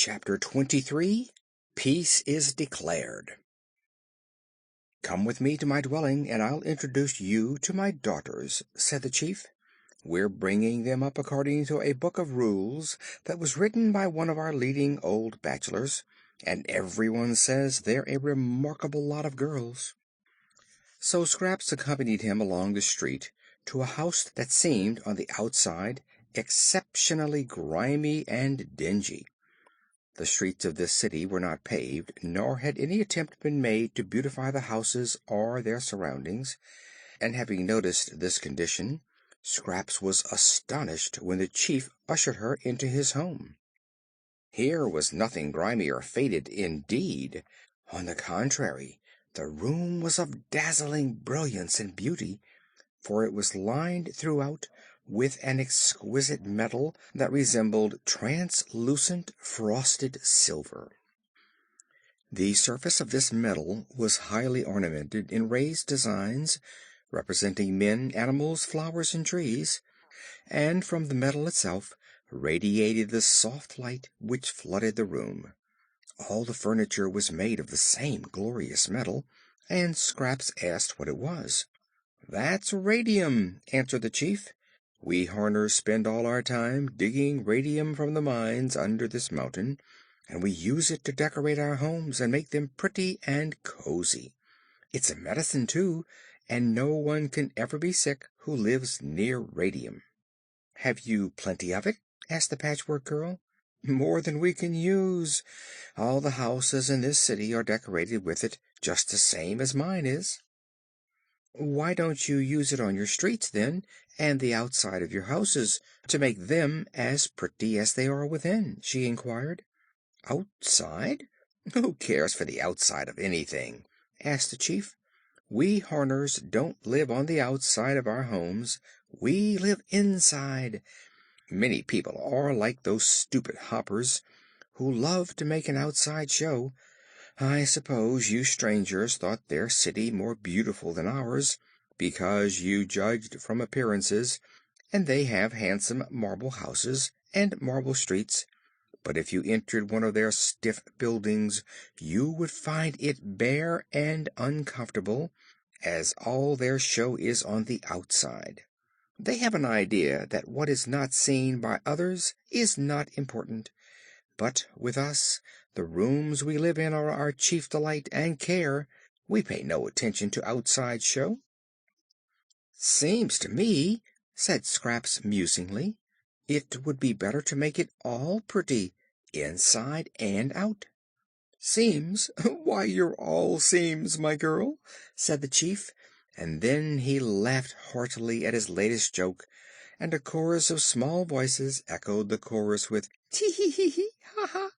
Chapter 23. Peace is Declared. "Come with me to my dwelling, and I'll introduce you to my daughters," said the chief. "We're bringing them up according to a book of rules that was written by one of our leading old bachelors, and everyone says they're a remarkable lot of girls." So Scraps accompanied him along the street to a house that seemed on the outside exceptionally grimy and dingy. The streets of this city were not paved, nor had any attempt been made to beautify the houses or their surroundings, and having noticed this condition, Scraps was astonished when the chief ushered her into his home. Here was nothing grimy or faded, indeed. On the contrary, the room was of dazzling brilliance and beauty, for it was lined throughout with an exquisite metal that resembled translucent frosted silver. The surface of this metal was highly ornamented in raised designs representing men, animals, flowers, and trees, and from the metal itself radiated the soft light which flooded the room. All the furniture was made of the same glorious metal, and Scraps asked what it was. "That's radium," answered the chief. "We Horners spend all our time digging radium from the mines under this mountain, and we use it to decorate our homes and make them pretty and cozy. It's a medicine, too, and no one can ever be sick who lives near radium." "Have you plenty of it?" asked the Patchwork Girl. "More than we can use. All the houses in this city are decorated with it, just the same as mine is." "Why don't you use it on your streets, then, and the outside of your houses, to make them as pretty as they are within?" she inquired. "Outside? Who cares for the outside of anything?" asked the chief. "We Horners don't live on the outside of our homes. We live inside. Many people are like those stupid Hoppers, who love to make an outside show. I suppose you strangers thought their city more beautiful than ours, because you judged from appearances, and they have handsome marble houses and marble streets. But if you entered one of their stiff buildings, you would find it bare and uncomfortable, as all their show is on the outside. They have an idea that what is not seen by others is not important. But with us, the rooms we live in are our chief delight and care. We pay no attention to outside show." "Seems to me," said Scraps musingly, "it would be better to make it all pretty, inside and out." "Seems? Why, you're all seams, my girl," said the chief, and then he laughed heartily at his latest joke, and a chorus of small voices echoed the chorus with "Tee hee hee hee, ha ha."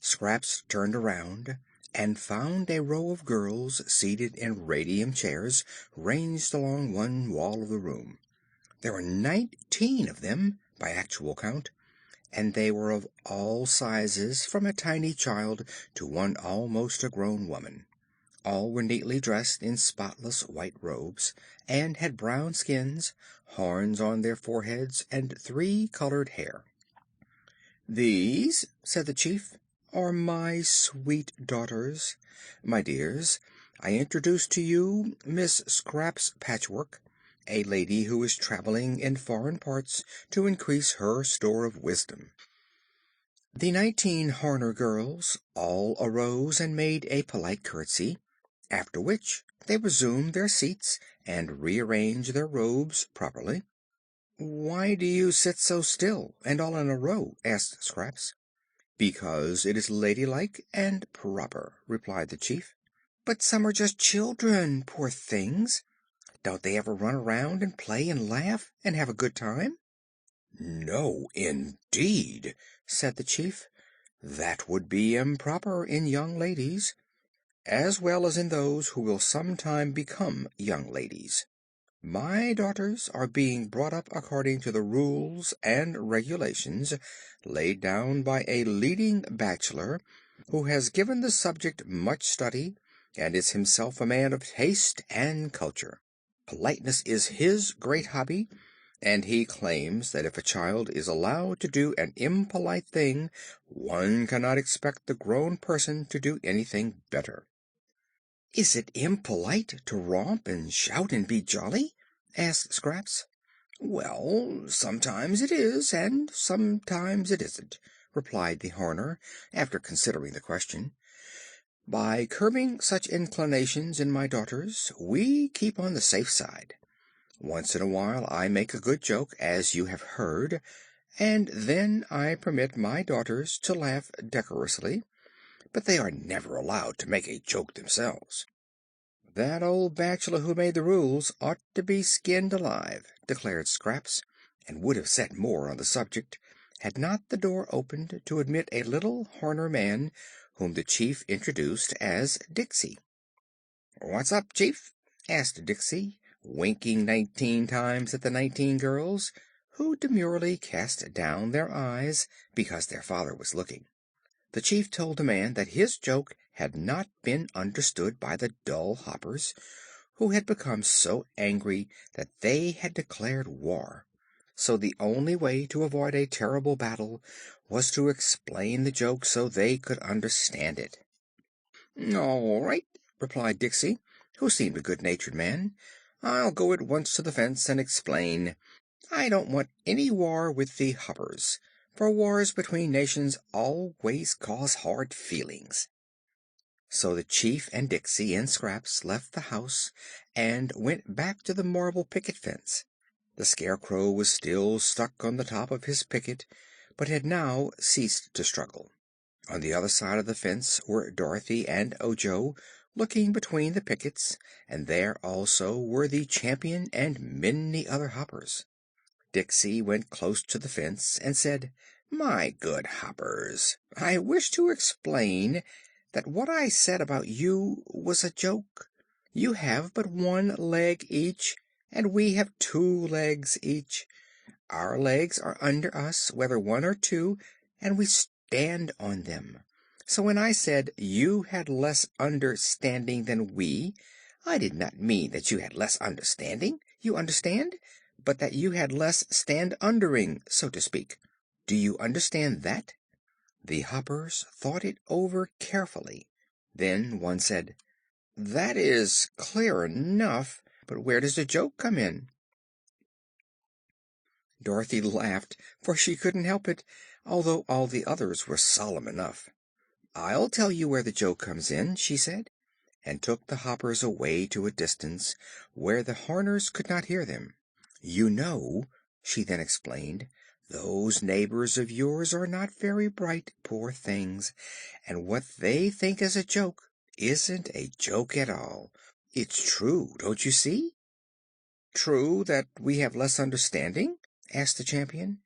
Scraps turned around and found a row of girls seated in radium chairs ranged along one wall of the room. There were 19 of them, by actual count, and they were of all sizes, from a tiny child to one almost a grown woman. All were neatly dressed in spotless white robes, and had brown skins, horns on their foreheads, and 3-colored hair. "These," said the chief, "are my sweet daughters. My dears, I introduce to you Miss Scraps Patchwork, a lady who is traveling in foreign parts to increase her store of wisdom." The 19 Horner girls all arose and made a polite curtsy, after which they resumed their seats and rearranged their robes properly. "Why do you sit so still, and all in a row?" asked Scraps. "Because it is ladylike and proper," replied the chief. "But some are just children, poor things. Don't they ever run around and play and laugh and have a good time?" "No, indeed," said the chief. "That would be improper in young ladies, as well as in those who will sometime become young ladies. My daughters are being brought up according to the rules and regulations laid down by a leading bachelor who has given the subject much study and is himself a man of taste and culture. Politeness is his great hobby, and he claims that if a child is allowed to do an impolite thing, one cannot expect the grown person to do anything better." "Is it impolite to romp and shout and be jolly?" asked Scraps. "Well, sometimes it is, and sometimes it isn't," replied the Horner, after considering the question. "By curbing such inclinations in my daughters, we keep on the safe side. Once in a while I make a good joke, as you have heard, and then I permit my daughters to laugh decorously, but they are never allowed to make a joke themselves." "That old bachelor who made the rules ought to be skinned alive," declared Scraps, and would have said more on the subject had not the door opened to admit a little Horner man whom the Chief introduced as Diksey. "What's up, Chief?" asked Diksey, winking 19 times at the 19 girls, who demurely cast down their eyes because their father was looking. The Chief told the man that his joke had not been understood by the dull Hoppers, who had become so angry that they had declared war. So the only way to avoid a terrible battle was to explain the joke so they could understand it. "All right," replied Diksey, who seemed a good-natured man. "I'll go at once to the fence and explain. I don't want any war with the Hoppers, for wars between nations always cause hard feelings." So the Chief and Diksey and Scraps left the house and went back to the marble picket fence. The Scarecrow was still stuck on the top of his picket, but had now ceased to struggle. On the other side of the fence were Dorothy and Ojo, looking between the pickets, and there also were the Champion and many other Hoppers. Diksey went close to the fence and said: "My good Hoppers, I wish to explain that what I said about you was a joke. You have but one leg each, and we have two legs each. Our legs are under us, whether one or two, and we stand on them. So when I said you had less understanding than we, I did not mean that you had less understanding, you understand, but that you had less stand-undering, so to speak. Do you understand that?" The Hoppers thought it over carefully. Then one said: "That is clear enough, but where does the joke come in?" Dorothy laughed, for she couldn't help it, although all the others were solemn enough. "I'll tell you where the joke comes in," she said, and took the Hoppers away to a distance, where the Horners could not hear them. "You know," she then explained, "those neighbors of yours are not very bright, poor things, and what they think is a joke isn't a joke at all. It's true, don't you see?" "True that we have less understanding?" asked the Champion.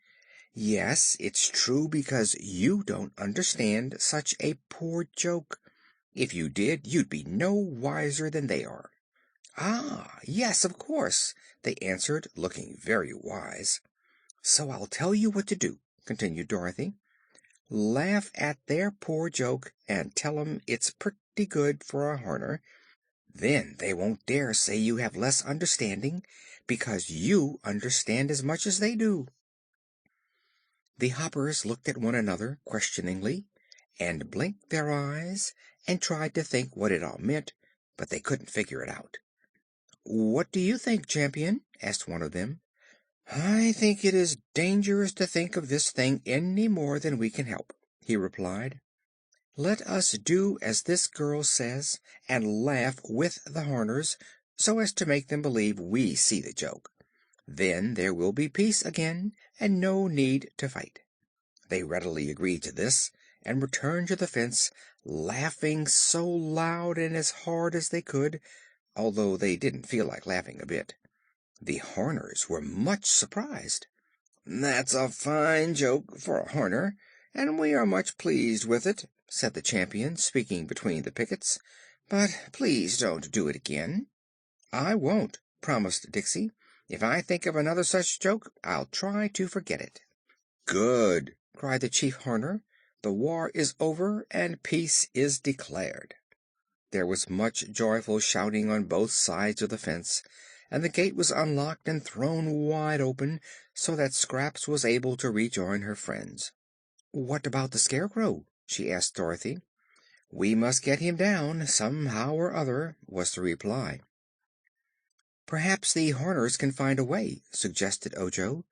"Yes, it's true because you don't understand such a poor joke. If you did, you'd be no wiser than they are." "Ah, yes, of course," they answered, looking very wise. "So I'll tell you what to do," continued Dorothy. "Laugh at their poor joke and tell 'em it's pretty good for a Horner. Then they won't dare say you have less understanding, because you understand as much as they do." The Hoppers looked at one another questioningly, and blinked their eyes, and tried to think what it all meant, but they couldn't figure it out. "What do you think, Champion?" asked one of them. "I think it is dangerous to think of this thing any more than we can help," he replied. "Let us do as this girl says, and laugh with the Horners, so as to make them believe we see the joke. Then there will be peace again, and no need to fight." They readily agreed to this, and returned to the fence, laughing so loud and as hard as they could, although they didn't feel like laughing a bit. The Horners were much surprised. "That's a fine joke for a Horner, and we are much pleased with it," said the Champion, speaking between the pickets. "But please don't do it again." "I won't," promised Diksey. "If I think of another such joke, I'll try to forget it." "Good!" cried the Chief Horner. "The war is over and peace is declared." There was much joyful shouting on both sides of the fence, and the gate was unlocked and thrown wide open, so that Scraps was able to rejoin her friends. "What about the Scarecrow?" she asked Dorothy. "We must get him down, somehow or other," was the reply. "Perhaps the Horners can find a way," suggested Ojo.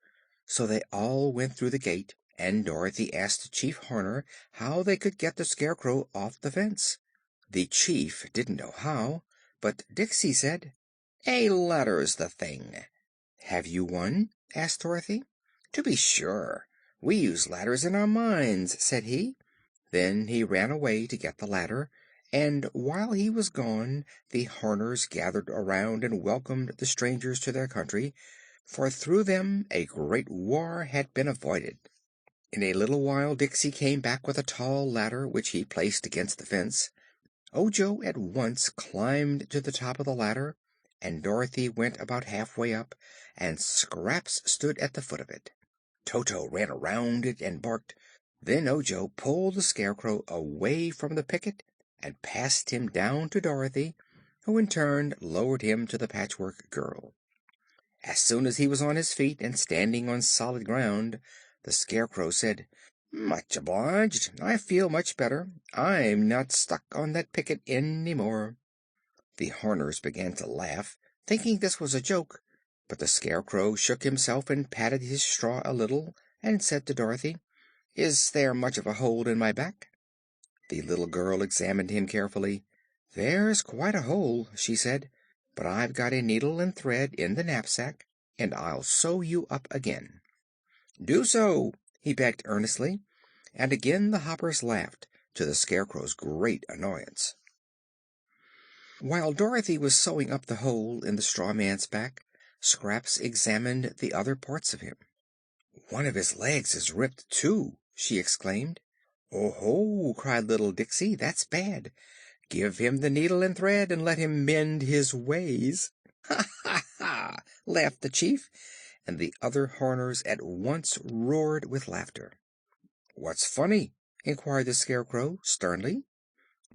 So they all went through the gate, and Dorothy asked Chief Horner how they could get the Scarecrow off the fence. The Chief didn't know how, but Diksey said: "A ladder's the thing." "Have you one?" asked Dorothy. "To be sure. We use ladders in our mines," said he. Then he ran away to get the ladder, and while he was gone the Horners gathered around and welcomed the strangers to their country, for through them a great war had been avoided. In a little while Diksey came back with a tall ladder, which he placed against the fence. Ojo at once climbed to the top of the ladder, and Dorothy went about halfway up, and Scraps stood at the foot of it. Toto ran around it and barked. Then Ojo pulled the Scarecrow away from the picket and passed him down to Dorothy, who in turn lowered him to the Patchwork Girl. As soon as he was on his feet and standing on solid ground, the Scarecrow said: "Much obliged. I feel much better. I'm not stuck on that picket any more." The Horners began to laugh, thinking this was a joke, but the Scarecrow shook himself and patted his straw a little, and said to Dorothy: "Is there much of a hole in my back?" The little girl examined him carefully. "There's quite a hole," she said, "but I've got a needle and thread in the knapsack, and I'll sew you up again." "Do so," he begged earnestly, and again the Hoppers laughed, to the Scarecrow's great annoyance. While Dorothy was sewing up the hole in the straw man's back, Scraps examined the other parts of him. "One of his legs is ripped, too!" she exclaimed. "Oh ho!" cried little Diksey. "That's bad. Give him the needle and thread and let him mend his ways." "Ha ha ha!" laughed the Chief, and the other Horners at once roared with laughter. "What's funny?" inquired the Scarecrow sternly.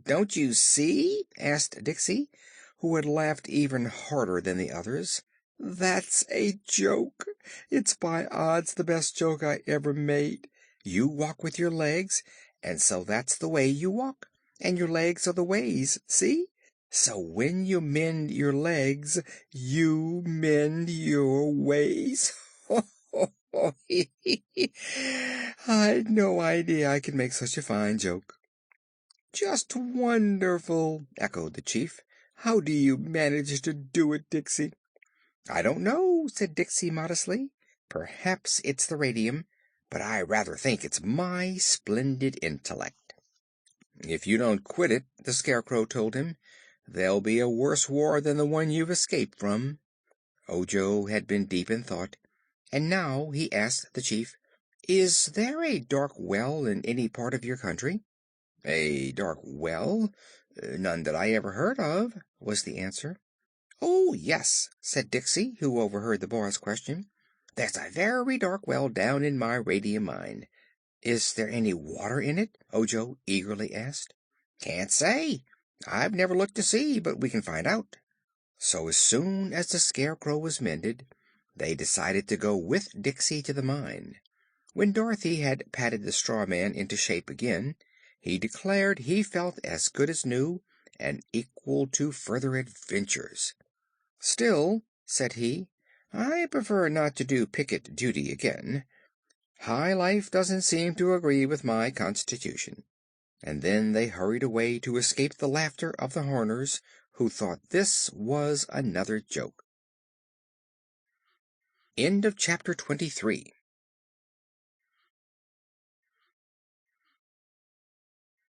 "Don't you see?" asked Diksey, who had laughed even harder than the others. "That's a joke. It's by odds the best joke I ever made. You walk with your legs, and so that's the way you walk, and your legs are the ways, see? So when you mend your legs, you mend your ways." Ho ho ho! Hee hee hee! I'd no idea I could make such a fine joke. "Just wonderful!" echoed the Chief. "How do you manage to do it, Diksey?" "I don't know," said Diksey modestly. "Perhaps it's the radium, but I rather think it's my splendid intellect." "If you don't quit it," the Scarecrow told him, "there'll be a worse war than the one you've escaped from." Ojo had been deep in thought, and now he asked the Chief: "Is there a dark well in any part of your country?" "A dark well? None that I ever heard of," was the answer. "Oh, yes," said Diksey, who overheard the boy's question. "There's a very dark well down in my radium mine." "Is there any water in it?" Ojo eagerly asked. "Can't say. I've never looked to see, but we can find out." So as soon as the Scarecrow was mended, they decided to go with Diksey to the mine. When Dorothy had patted the straw man into shape again, he declared he felt as good as new and equal to further adventures. "Still," said he, "I prefer not to do picket duty again. High life doesn't seem to agree with my constitution." And then they hurried away to escape the laughter of the Horners, who thought this was another joke. End of Chapter 23.